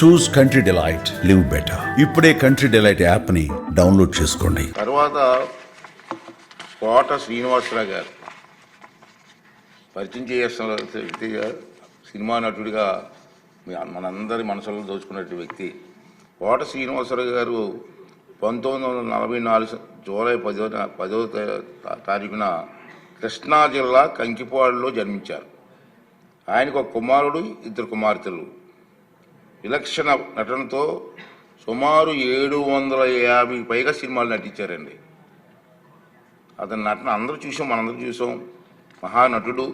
చూస్ country delight, live better. ఇప్పుడే country delight app ని download చేసుకోండి. తర్వాత కోట శ్రీనివాసరావు గారు పరిచయం చేస్తున్న వ్యక్తిగా, సినిమా నటుడిగా మనందరి మనసులో దోచుకున్న వ్యక్తి కోట శ్రీనివాసరావు గారు 1944 జూలై 10వ తారీఖున కృష్ణా జిల్లా కంకిపాడులో జన్మించారు. ఆయనకు ఒక కుమారుడు, 2 కుమార్తెలు. విలక్షణ నటనతో సుమారు 750 పైగా సినిమాలు నటించారండి. అతని నటన అందరూ చూసాం, మనందరూ చూసాం. మహానటుడు,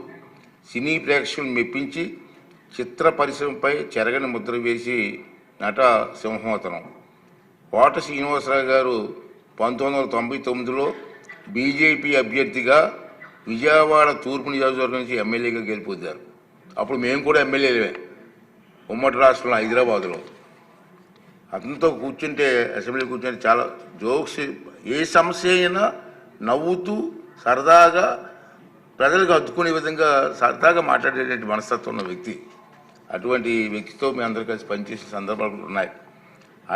సినీ ప్రేక్షకులను మెప్పించి చిత్ర పరిశ్రమపై చెరగని ముద్ర వేసి నట సింహోతనం. కోట శ్రీనివాసరావు గారు 1999లో బీజేపీ అభ్యర్థిగా విజయవాడ తూర్పు నియోజకవర్గం నుంచి ఎమ్మెల్యేగా గెలిపొందారు. అప్పుడు మేము కూడా ఎమ్మెల్యేలే, ఉమ్మడి రాష్ట్రంలో హైదరాబాదులో. అతనితో కూర్చుంటే, అసెంబ్లీ కూర్చుంటే చాలా జోక్స్, ఏ సమస్య అయినా నవ్వుతూ సరదాగా ప్రజలకు అద్దుకునే విధంగా సరదాగా మాట్లాడేటువంటి మనస్తత్వం ఉన్న వ్యక్తి. అటువంటి వ్యక్తితో మీ అందరూ కలిసి పనిచేసే సందర్భాలు ఉన్నాయి.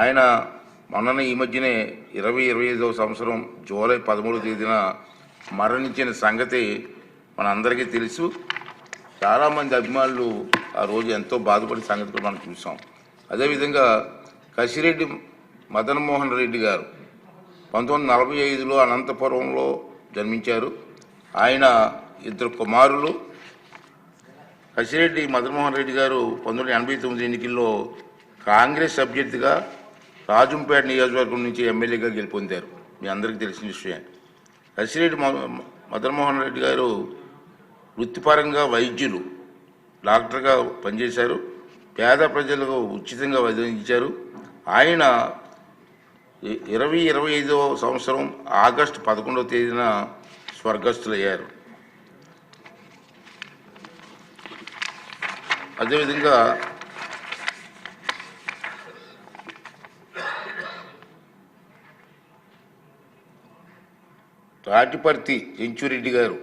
ఆయన మొన్న ఈ మధ్యనే 2025వ సంవత్సరం జూలై 13వ తేదీన మరణించిన సంగతి మనందరికీ తెలుసు. చాలామంది అభిమానులు ఆ రోజు ఎంతో బాధపడే సంగతి కూడా మనం చూసాం. అదేవిధంగా కసిరెడ్డి మదన్మోహన్ రెడ్డి గారు 1945లో అనంతపురంలో జన్మించారు. ఆయన 2 కుమారులు. కసిరెడ్డి మదన్మోహన్ రెడ్డి గారు 1989 ఎన్నికల్లో కాంగ్రెస్ అభ్యర్థిగా రాజంపేట నియోజకవర్గం నుంచి ఎమ్మెల్యేగా గెలుపొందారు. మీ అందరికీ తెలిసిన విషయం. కసిరెడ్డి మదన్మోహన్ రెడ్డి గారు వృత్తిపరంగా వైద్యులు, డాక్టర్గా పనిచేశారు. పేద ప్రజలకు ఉచితంగా వైద్యించారు. ఆయన 2025వ సంవత్సరం ఆగస్టు 11వ తేదీన స్వర్గస్థులయ్యారు. అదేవిధంగా తాటిపర్తి చెంచురెడ్డి గారు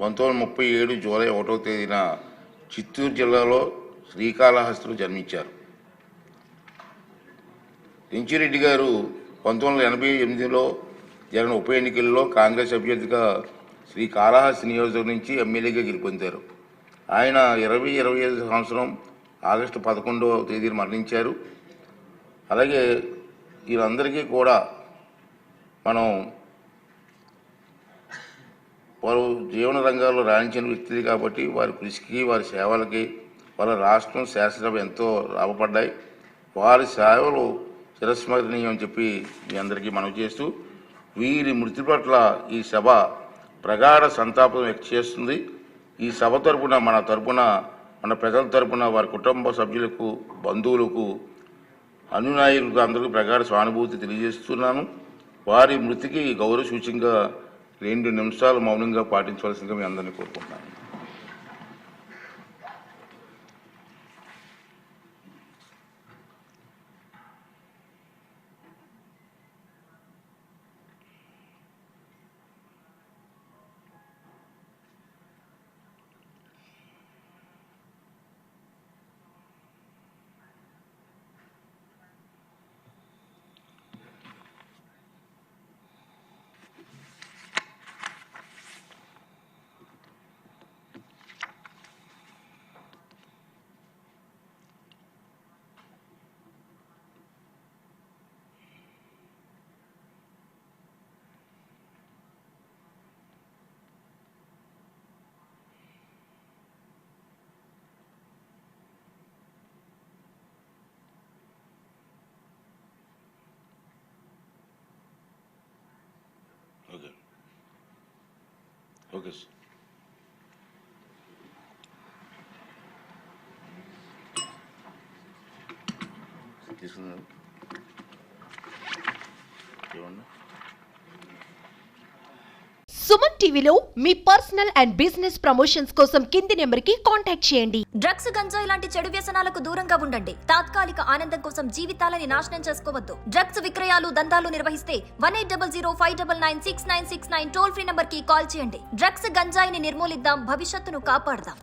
1937 జూలై 1వ తేదీన చిత్తూరు జిల్లాలో శ్రీకాళహస్తిలో జన్మించారు. చెంచురెడ్డి గారు 1988లో జరిగిన ఉప ఎన్నికల్లో కాంగ్రెస్ అభ్యర్థిగా శ్రీకాళహస్తి నియోజకవర్గం నుంచి ఎమ్మెల్యేగా గెలుపొందారు. ఆయన 2025 సంవత్సరం ఆగస్టు 11వ తేదీన మరణించారు. అలాగే వీళ్ళందరికీ కూడా మనం వారు జీవన రంగాల్లో రాణించిన వ్యక్తులు కాబట్టి వారి కృషికి, వారి సేవలకి వాళ్ళ రాష్ట్రం, శాసనసభ ఎంతో లాభపడ్డాయి. వారి సేవలు చిరస్మరణీయం అని చెప్పి మీ అందరికీ మనవి చేస్తూ, వీరి మృతి పట్ల ఈ సభ ప్రగాఢ సంతాపం వ్యక్తం చేస్తుంది. ఈ సభ తరపున, మన ప్రజల తరపున వారి కుటుంబ సభ్యులకు, బంధువులకు, అనునాయులకు అందరికీ ప్రగాఢ సానుభూతి తెలియజేస్తున్నాను. వారి మృతికి గౌరవ సూచకంగా 2 నిమిషాలు మౌనంగా పాటించవలసిందిగా మీ అందరినీ కోరుకుంటున్నాను. Okay sir. తీసుకున్నాను ఏమన్నా. సుమన్ టీవీలో మీ పర్సనల్ అండ్ బిజినెస్ ప్రమోషన్స్ కోసం కింది నెంబర్కి కాంటాక్ట్ చేయండి. డ్రగ్స్, గంజాయి లాంటి చెడు వ్యసనాలకు దూరంగా ఉండండి. తాత్కాలిక ఆనందం కోసం జీవితాలని నాశనం చేసుకోవద్దు. డ్రగ్స్ విక్రయాలు, దందాలు నిర్వహిస్తే 1800599696 టోల్ ఫ్రీ నంబర్ కి కాల్ చేయండి. డ్రగ్స్, గంజాయిని నిర్మూలిద్దాం, భవిష్యత్తును కాపాడదాం.